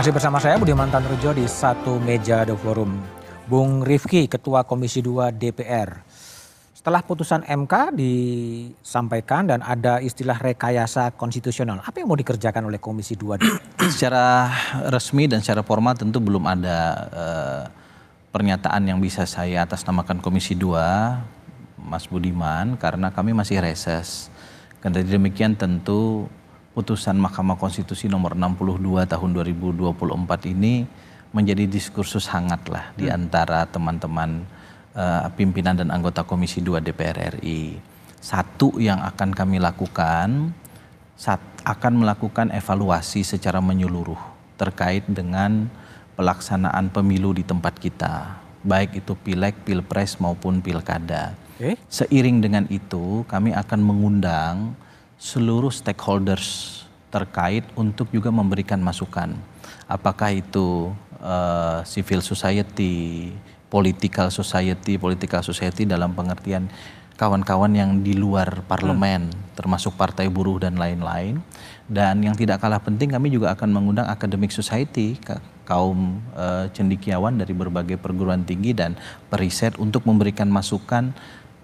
Masih bersama saya Budiman Tanrujo di satu meja The Forum. Bung Rifki, Ketua Komisi 2 DPR. Setelah putusan MK disampaikan dan ada istilah rekayasa konstitusional, apa yang mau dikerjakan oleh Komisi 2 DPR? Secara resmi dan secara formal tentu belum ada pernyataan yang bisa saya atasnamakan Komisi 2, Mas Budiman, karena kami masih reses. Karena demikian tentu putusan Mahkamah Konstitusi nomor 62 tahun 2024 ini menjadi diskursus hangat lah di antara teman-teman pimpinan dan anggota Komisi 2 DPR RI. Satu yang akan kami lakukan, akan melakukan evaluasi secara menyeluruh terkait dengan pelaksanaan pemilu di tempat kita, baik itu pileg, pilpres maupun pilkada. Seiring dengan itu kami akan mengundang seluruh stakeholders terkait untuk juga memberikan masukan. Apakah itu civil society, political society dalam pengertian kawan-kawan yang di luar parlemen, termasuk partai buruh dan lain-lain. Dan yang tidak kalah penting, kami juga akan mengundang academic society, kaum cendekiawan dari berbagai perguruan tinggi dan periset untuk memberikan masukan,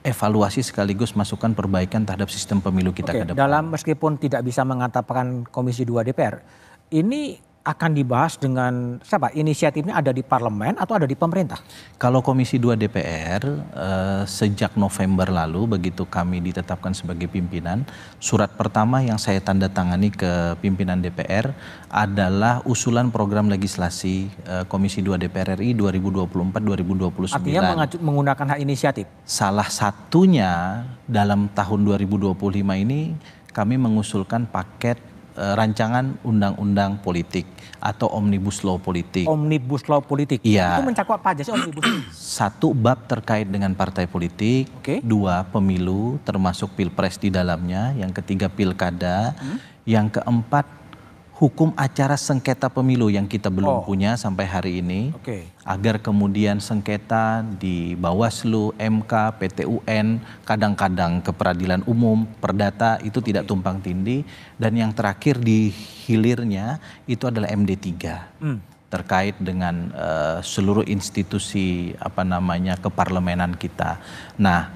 evaluasi sekaligus masukan perbaikan terhadap sistem pemilu kita ke depan. Dalam meskipun tidak bisa mengatakan Komisi 2 DPR, ini akan dibahas dengan siapa? Inisiatifnya ada di parlemen atau ada di pemerintah? Kalau Komisi 2 DPR sejak November lalu begitu kami ditetapkan sebagai pimpinan, surat pertama yang saya tanda tangani ke pimpinan DPR adalah usulan program legislasi Komisi 2 DPR RI 2024-2029. Artinya menggunakan hak inisiatif? Salah satunya dalam tahun 2025 ini kami mengusulkan paket rancangan undang-undang politik atau omnibus law politik. Omnibus law politik? Iya. Itu mencakup apa aja sih omnibus law? Satu, bab terkait dengan partai politik. Dua, pemilu termasuk pilpres di dalamnya. Yang ketiga, pilkada. Yang keempat, hukum acara sengketa pemilu yang kita belum punya sampai hari ini. Agar kemudian sengketa di Bawaslu, MK, PT UN, kadang-kadang ke peradilan umum, perdata itu tidak tumpang tindih. Dan yang terakhir di hilirnya itu adalah MD3. Terkait dengan seluruh institusi keparlemenan kita. Nah,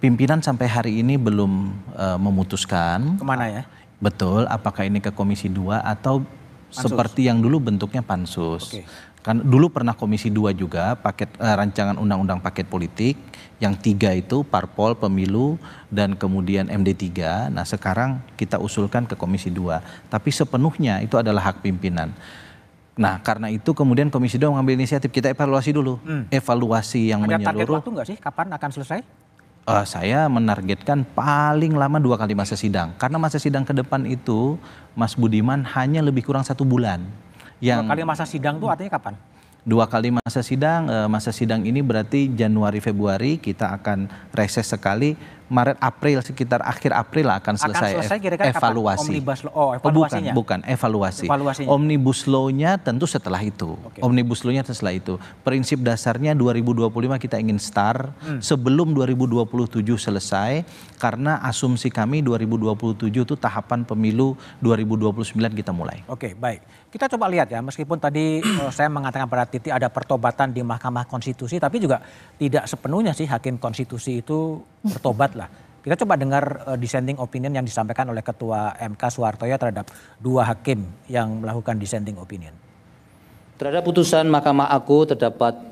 pimpinan sampai hari ini belum memutuskan. Kemana ya? Betul, apakah ini ke Komisi 2 atau pansus, seperti yang dulu bentuknya pansus. Kan dulu pernah Komisi 2 juga paket rancangan undang-undang paket politik, yang 3 itu parpol, pemilu, dan kemudian MD3. Nah, sekarang kita usulkan ke Komisi 2, tapi sepenuhnya itu adalah hak pimpinan. Nah, karena itu kemudian Komisi 2 mengambil inisiatif, kita evaluasi dulu. Evaluasi yang menyeluruh. Ada target waktu nggak sih? Kapan akan selesai? Saya menargetkan paling lama 2 kali masa sidang. Karena masa sidang ke depan itu, Mas Budiman, hanya lebih kurang 1 bulan. 2 kali masa sidang itu artinya kapan? 2 kali masa sidang ini berarti Januari Februari kita akan reses sekali, Maret April sekitar akhir April akan selesai evaluasi. Bukan evaluasi. Omnibus Law-nya tentu setelah itu. Omnibus Law-nya setelah itu. Prinsip dasarnya 2025 kita ingin start sebelum 2027 selesai, karena asumsi kami 2027 itu tahapan pemilu 2029 kita mulai. Oke, baik. Kita coba lihat ya, meskipun tadi saya mengatakan pada titik ada pertobatan di Mahkamah Konstitusi, tapi juga tidak sepenuhnya sih hakim konstitusi itu bertobat lah. Kita coba dengar dissenting opinion yang disampaikan oleh Ketua MK Soehartoyo terhadap 2 hakim yang melakukan dissenting opinion. Terhadap putusan Mahkamah Agung terdapat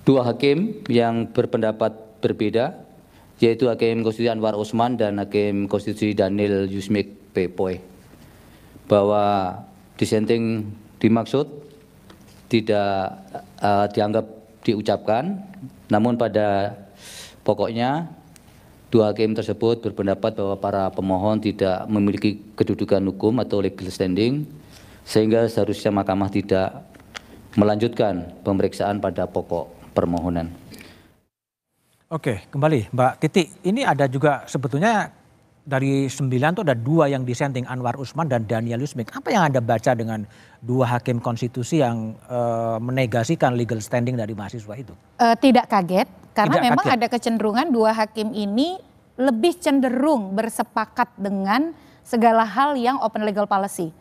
2 hakim yang berpendapat berbeda, yaitu Hakim Konstitusi Anwar Usman dan Hakim Konstitusi Daniel Yusmik P. Bahwa dissenting dimaksud tidak dianggap diucapkan, namun pada pokoknya 2 hakim tersebut berpendapat bahwa para pemohon tidak memiliki kedudukan hukum atau legal standing, sehingga seharusnya mahkamah tidak melanjutkan pemeriksaan pada pokok permohonan. Oke, kembali Mbak Titi, ini ada juga sebetulnya dari 9 itu ada 2 yang dissenting, Anwar Usman dan Daniel Yusmik. Apa yang Anda baca dengan 2 hakim konstitusi yang menegasikan legal standing dari mahasiswa itu? Tidak kaget, karena memang ada kecenderungan 2 hakim ini lebih cenderung bersepakat dengan segala hal yang open legal policy.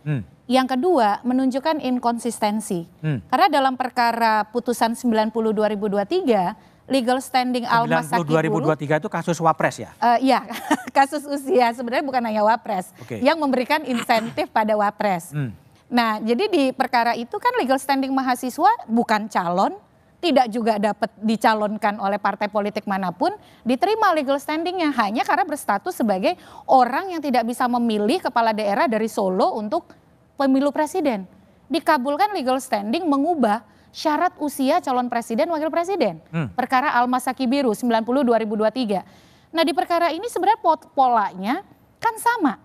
Yang kedua, menunjukkan inkonsistensi. Karena dalam perkara putusan 90 2023, legal standing Alma 90 Sakiburu 2023 itu kasus Wapres ya? ya, kasus usia sebenarnya bukan hanya Wapres yang memberikan insentif pada Wapres. Nah, jadi di perkara itu kan legal standing mahasiswa bukan calon, tidak juga dapat dicalonkan oleh partai politik manapun, diterima legal standingnya hanya karena berstatus sebagai orang yang tidak bisa memilih kepala daerah dari Solo untuk pemilu presiden. Dikabulkan legal standing mengubah syarat usia calon presiden wakil presiden. Perkara Alma Sakiburu 90 2023. Nah, di perkara ini sebenarnya polanya kan sama.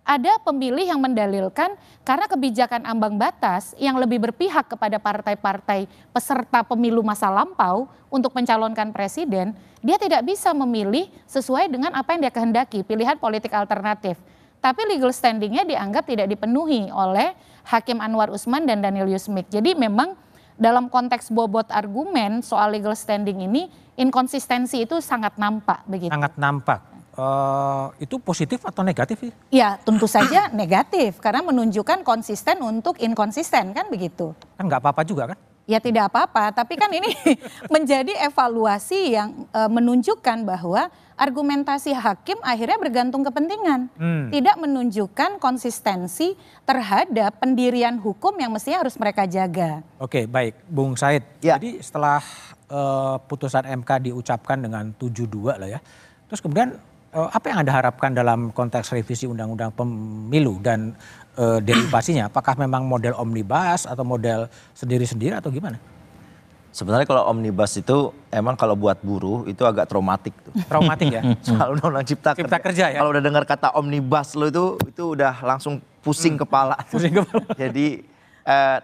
Ada pemilih yang mendalilkan karena kebijakan ambang batas yang lebih berpihak kepada partai-partai peserta pemilu masa lampau untuk mencalonkan presiden, dia tidak bisa memilih sesuai dengan apa yang dia kehendaki, pilihan politik alternatif. Tapi legal standingnya dianggap tidak dipenuhi oleh Hakim Anwar Usman dan Daniel Yusmik. Jadi memang dalam konteks bobot argumen soal legal standing ini, inkonsistensi itu sangat nampak begitu. Sangat nampak. Itu positif atau negatif sih? Ya tentu saja negatif karena menunjukkan konsisten untuk inkonsisten kan begitu. Kan nggak apa-apa juga kan? Ya tidak apa-apa, tapi kan ini menjadi evaluasi yang menunjukkan bahwa argumentasi hakim akhirnya bergantung kepentingan. Tidak menunjukkan konsistensi terhadap pendirian hukum yang mestinya harus mereka jaga. Oke, baik. Bung Said, jadi setelah putusan MK diucapkan dengan 7-2 lah ya. Terus kemudian apa yang Anda harapkan dalam konteks revisi Undang-Undang Pemilu dan derivasinya? Apakah memang model omnibus atau model sendiri-sendiri atau gimana? Sebenarnya kalau omnibus itu emang kalau buat buruh itu agak traumatik tuh. Traumatik ya? Soal undang-undang cipta kerja ya? Kalau udah dengar kata omnibus lo itu udah langsung pusing kepala. Pusing kepala. Jadi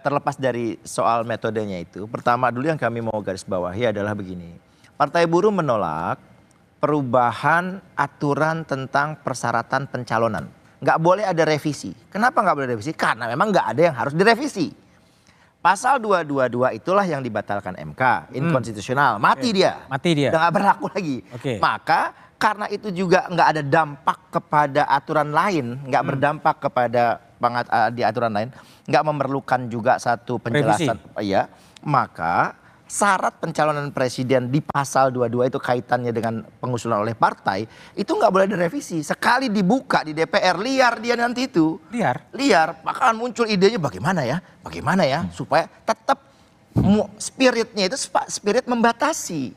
terlepas dari soal metodenya itu, pertama dulu yang kami mau garis bawahi adalah begini. Partai Buruh menolak perubahan aturan tentang persyaratan pencalonan. Nggak boleh ada revisi. Kenapa nggak boleh revisi? Karena memang nggak ada yang harus direvisi. Pasal 222 itulah yang dibatalkan MK, inkonstitusional, mati dia. Mati dia. Udah nggak berlaku lagi. Maka karena itu juga nggak ada dampak kepada aturan lain, nggak berdampak kepada di aturan lain, nggak memerlukan juga satu penjelasan. Ya, maka syarat pencalonan presiden di pasal 22 itu kaitannya dengan pengusulan oleh partai, itu nggak boleh direvisi. Sekali dibuka di DPR, liar dia nanti itu. Liar, maka muncul idenya bagaimana ya, supaya tetap spiritnya itu spirit membatasi.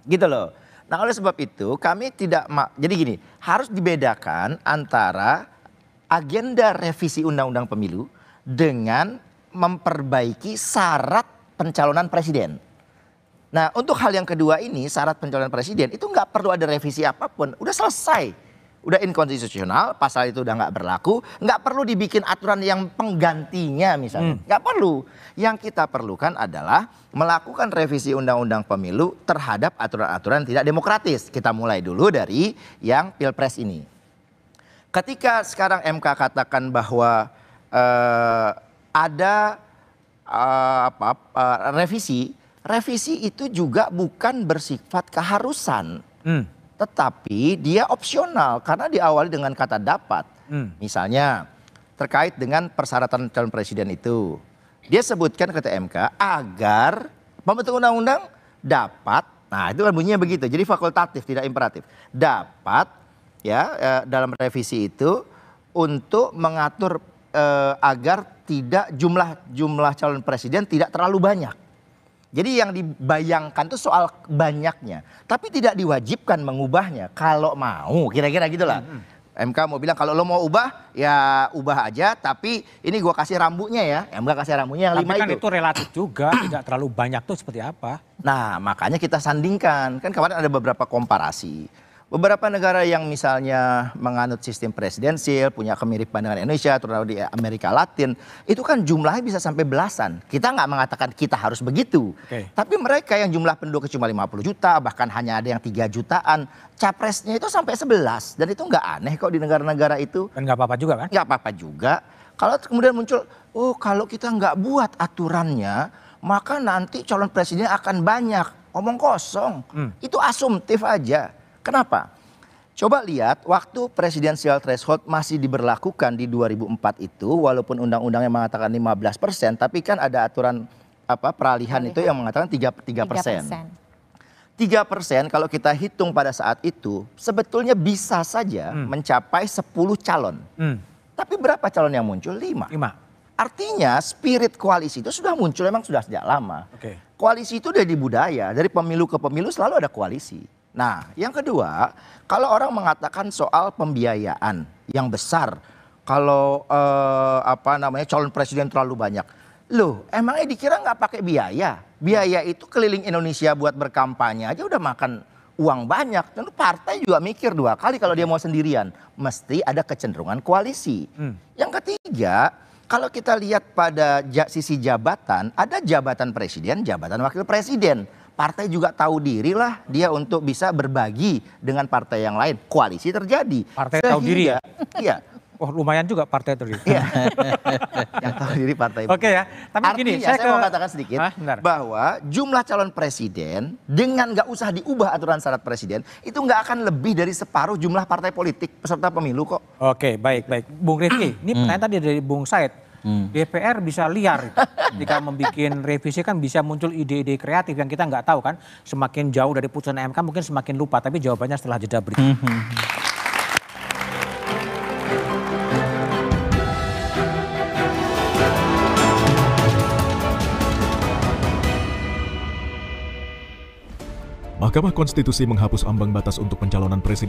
Gitu loh. Nah oleh sebab itu kami tidak, jadi gini, harus dibedakan antara agenda revisi Undang-Undang Pemilu dengan memperbaiki syarat pencalonan presiden. Nah untuk hal yang kedua ini, syarat pencalonan presiden itu nggak perlu ada revisi apapun, udah selesai, udah inkonstitusional, pasal itu udah nggak berlaku, nggak perlu dibikin aturan yang penggantinya misalnya, nggak perlu. Yang kita perlukan adalah melakukan revisi Undang-Undang Pemilu terhadap aturan-aturan tidak demokratis. Kita mulai dulu dari yang Pilpres ini. Ketika sekarang MK katakan bahwa ada revisi itu juga bukan bersifat keharusan, tetapi dia opsional karena diawali dengan kata dapat. Misalnya terkait dengan persyaratan calon presiden itu, dia sebutkan kata MK agar pembentuk undang-undang dapat, nah itu kan bunyinya begitu, jadi fakultatif tidak imperatif, dapat ya dalam revisi itu untuk mengatur agar tidak jumlah calon presiden tidak terlalu banyak. Jadi yang dibayangkan itu soal banyaknya, tapi tidak diwajibkan mengubahnya kalau mau, kira-kira gitulah. MK mau bilang kalau lo mau ubah ya ubah aja, tapi ini gua kasih rambunya ya. MK kasih rambunya yang 5 kan itu. Itu relatif juga, tidak terlalu banyak tuh seperti apa. Nah makanya kita sandingkan, kan kemarin ada beberapa komparasi. Beberapa negara yang misalnya menganut sistem presidensil, punya kemiripan dengan Indonesia, terutama di Amerika Latin, itu kan jumlahnya bisa sampai belasan. Kita nggak mengatakan kita harus begitu. Tapi mereka yang jumlah penduduk cuma 50 juta, bahkan hanya ada yang 3 jutaan, capresnya itu sampai 11. Dan itu nggak aneh kok di negara-negara itu. Dan nggak apa-apa juga kan? Nggak apa-apa juga. Kalau kemudian muncul, oh kalau kita nggak buat aturannya, maka nanti calon presiden akan banyak. Omong kosong. Itu asumtif aja. Kenapa? Coba lihat waktu presidensial threshold masih diberlakukan di 2004 itu, walaupun undang-undangnya mengatakan 15%, tapi kan ada aturan peralihan itu yang mengatakan 3%. 3% kalau kita hitung pada saat itu sebetulnya bisa saja mencapai 10 calon. Tapi berapa calon yang muncul? 5. Artinya spirit koalisi itu sudah muncul, memang sudah sejak lama. Koalisi itu dari budaya, dari pemilu ke pemilu selalu ada koalisi. Nah, yang kedua, kalau orang mengatakan soal pembiayaan yang besar, kalau calon presiden terlalu banyak. Loh, emangnya dikira nggak pakai biaya? Biaya itu keliling Indonesia buat berkampanye aja udah makan uang banyak. Tentu partai juga mikir 2 kali kalau dia mau sendirian. Mesti ada kecenderungan koalisi. Yang ketiga, kalau kita lihat pada sisi jabatan, ada jabatan presiden, jabatan wakil presiden. Partai juga tahu diri lah dia untuk bisa berbagi dengan partai yang lain. Koalisi terjadi. Partai tahu diri ya? Iya. Oh, lumayan juga partai terdiri. Iya. Yang tahu diri partai. Oke ya. Tapi gini, saya mau katakan sedikit bahwa jumlah calon presiden dengan nggak usah diubah aturan syarat presiden itu nggak akan lebih dari separuh jumlah partai politik peserta pemilu kok. Oke, baik. Bung Rifki, ini pertanyaan tadi dari Bung Said. DPR bisa liar jika membuat revisi kan bisa muncul ide-ide kreatif yang kita nggak tahu kan. Semakin jauh dari putusan MK mungkin semakin lupa. Tapi jawabannya setelah jeda berikut. Mahkamah Konstitusi menghapus ambang batas untuk pencalonan presiden